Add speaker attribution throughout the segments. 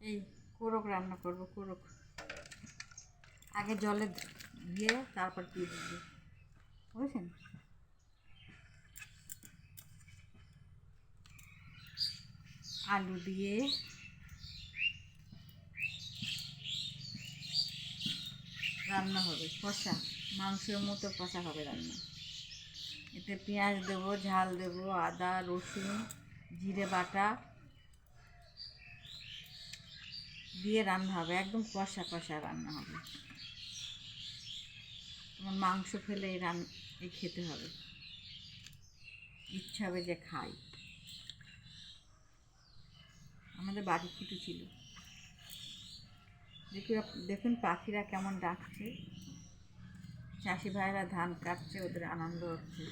Speaker 1: এই কোরক রান্না করব। কোরক আগে জলে দিয়ে তারপর দিয়ে দিবি, বুঝেছেন? আলু দিয়ে রান্না হবে, কষা মাংসের মতো কষা হবে রান্না। এতে পেঁয়াজ দেবো, ঝাল দেবো, আদা রসুন জিরে বাটা দিয়ে রান্না হবে, একদম কষা কষা রান্না হবে। তোমার মাংস ফেলে এই খেতে হবে, ইচ্ছা হবে যে খাই। আমাদের বাড়ি ফুটে ছিল। দেখুন পাখিরা কেমন ডাকছে, চাষি ভাইরা ধান কাটছে, ওদের আনন্দ হচ্ছে।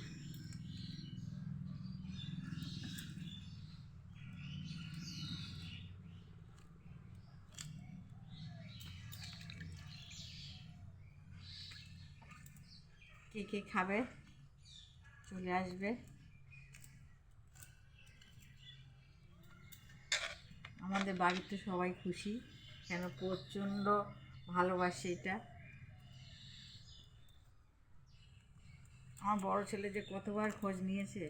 Speaker 1: কে কে খাবে চলে আসবে। আমাদের বাড়িতে সবাই খুশি, কেন প্রচণ্ড ভালোবাসে এটা। আমার বড় ছেলে যে কতবার খোঁজ নিয়েছে।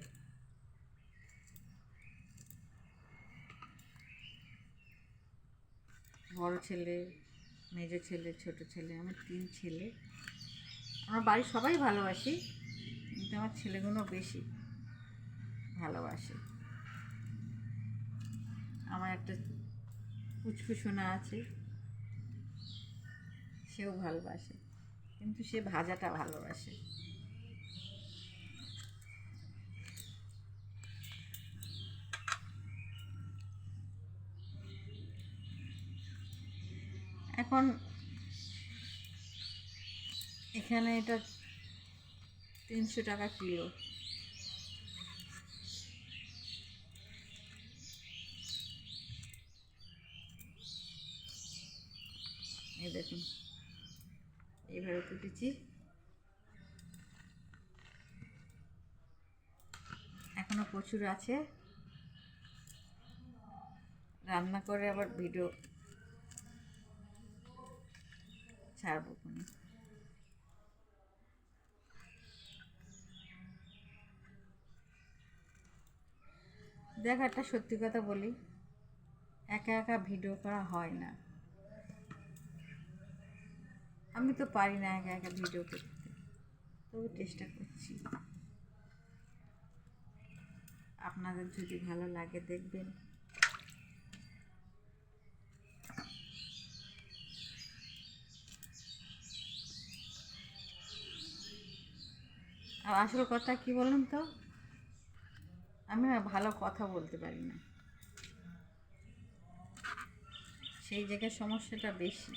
Speaker 1: বড় ছেলে, মেজো ছেলে, ছোট ছেলে, আমার 3 ছেলে। আমার বাড়ির সবাই ভালোবাসি, কিন্তু আমার ছেলেগুলো বেশি ভালোবাসে। আমার একটা কুচকুচোনা আছে, সেও ভালোবাসে, কিন্তু সে ভাজাটা ভালোবাসে। এখন এখানে এটা 300 টাকা কিলো। এই দেখুন, এইভাবে কুটেছি। এখনো প্রচুর আছে, রান্না করে আবার ভিডিও ছাড়বো। দেখ, একটা সত্যি কথা বলি, একা একা ভিডিও করা হয় না। আমি তো পারি না একা একা ভিডিও করতে, তবু চেষ্টা করছি। আপনাদের যদি ভালো লাগে দেখবেন। আর আসল কথা কি বলুন তো, আমি না ভালো কথা বলতে পারি না, সেই জায়গায় সমস্যাটা বেশি।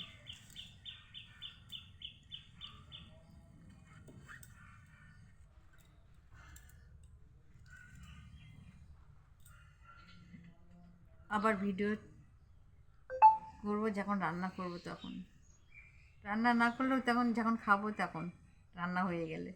Speaker 1: আবার ভিডিও করবো যখন রান্না করবো, তখন রান্না না করলেও তখন যখন খাবো তখন রান্না হয়ে গেলে।